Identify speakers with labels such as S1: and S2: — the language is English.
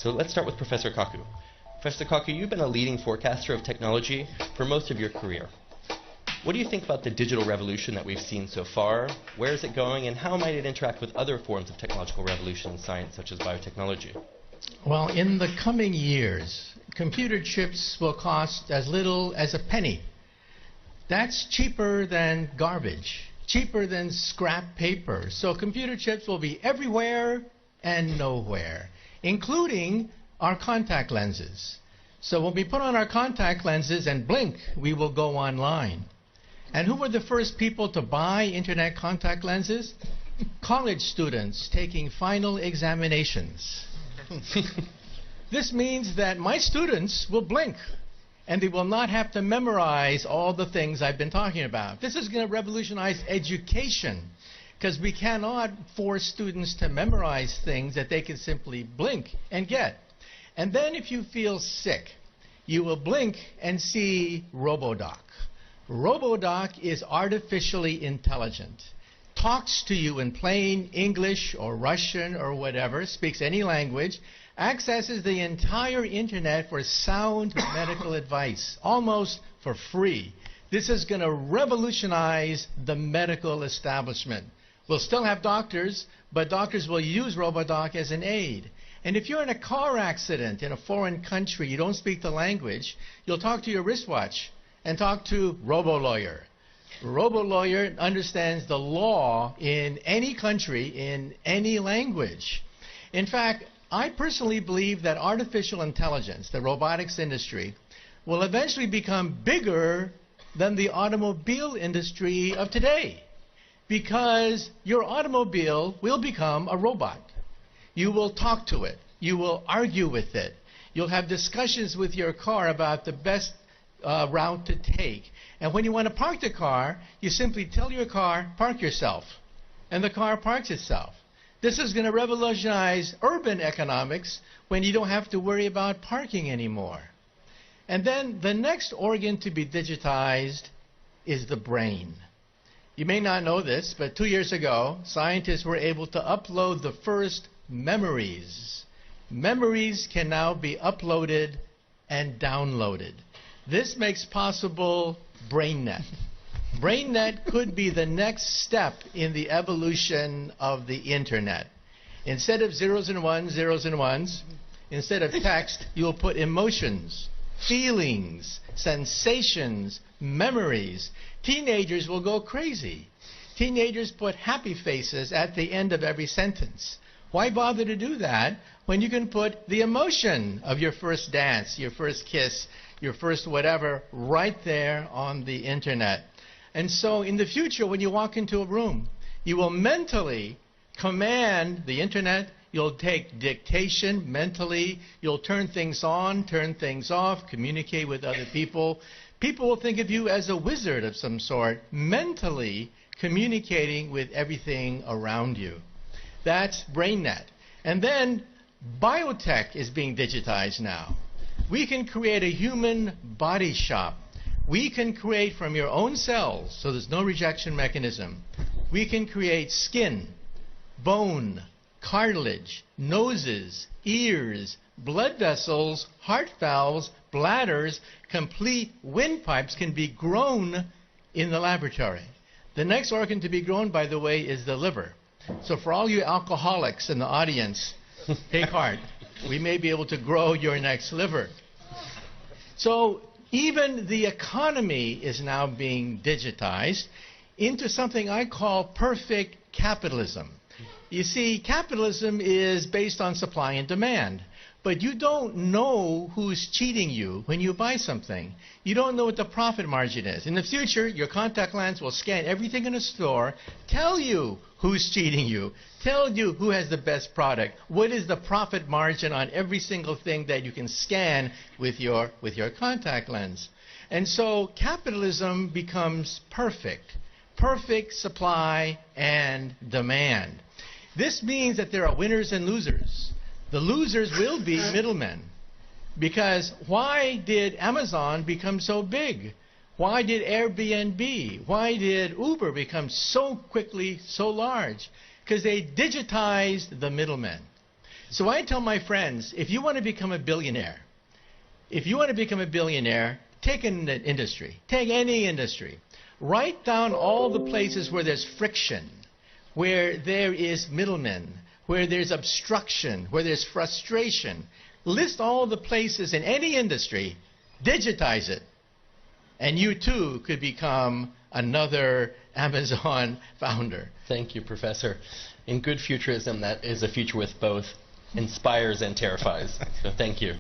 S1: So let's start with Professor Kaku. Professor Kaku, you've been a leading forecaster of technology for most of your career. What do you think about the digital revolution that we've seen so far? Where is it going, and how might it interact with other forms of technological revolution in science, such as biotechnology?
S2: Well, in the coming years, computer chips will cost as little as a penny. That's cheaper than garbage, cheaper than scrap paper. So computer chips will be everywhere and nowhere, including our contact lenses. So when we put on our contact lenses and blink, we will go online. And who were the first people to buy internet contact lenses? College students taking final examinations. This means that my students will blink, and they will not have to memorize all the things I've been talking about. This is going to revolutionize education, because we cannot force students to memorize things that they can simply blink and get. And then if you feel sick, you will blink and see Robo Doc. Robo Doc is artificially intelligent, talks to you in plain English or Russian or whatever, speaks any language, accesses the entire internet for sound medical advice, almost for free. This is going to revolutionize the medical establishment. We'll still have doctors, but doctors will use RoboDoc as an aid. And if you're in a car accident in a foreign country, you don't speak the language, you'll talk to your wristwatch and talk to RoboLawyer. RoboLawyer understands the law in any country, in any language. In fact, I personally believe that artificial intelligence, the robotics industry, will eventually become bigger than the automobile industry of today, because your automobile will become a robot. You will talk to it. You will argue with it. You'll have discussions with your car about the best route to take. And when you want to park the car, you simply tell your car, park yourself. And the car parks itself. This is going to revolutionize urban economics when you don't have to worry about parking anymore. And then the next organ to be digitized is the brain. You may not know this, but 2 years ago, scientists were able to upload the first memories. Memories can now be uploaded and downloaded. This makes possible BrainNet. BrainNet could be the next step in the evolution of the internet. Instead of zeros and ones, instead of text, you'll put emotions, feelings, sensations, memories. Teenagers will go crazy. Teenagers put happy faces at the end of every sentence. Why bother to do that when you can put the emotion of your first dance, your first kiss, your first whatever right there on the internet? And so in the future, when you walk into a room, you will mentally command the internet. You'll take dictation mentally. You'll turn things on, turn things off, communicate with other people. People will think of you as a wizard of some sort, mentally communicating with everything around you. That's BrainNet. And then biotech is being digitized now. We can create a human body shop. We can create from your own cells, so there's no rejection mechanism. We can create skin, bone, cartilage, noses, ears, blood vessels, heart valves, bladders. Complete windpipes can be grown in the laboratory. The next organ to be grown, by the way, is the liver. So for all you alcoholics in the audience, take heart. We may be able to grow your next liver. So even the economy is now being digitized into something I call perfect capitalism. You see, capitalism is based on supply and demand. But you don't know who's cheating you when you buy something. You don't know what the profit margin is. In the future, your contact lens will scan everything in a store, tell you who's cheating you, tell you who has the best product, what is the profit margin on every single thing that you can scan with your contact lens. And so capitalism becomes perfect. Perfect supply and demand. This means that there are winners and losers. The losers will be middlemen. Because why did Amazon become so big? Why did Airbnb, why did Uber become so quickly so large? Because they digitized the middlemen. So I tell my friends, if you want to become a billionaire, take an industry. Take any industry. Write down all the places where there's friction, where there is middlemen, where there's obstruction, where there's frustration. List all the places in any industry, digitize it, and you too could become another Amazon founder.
S1: Thank you, Professor. In good futurism, that is a future with both inspires and terrifies. So thank you.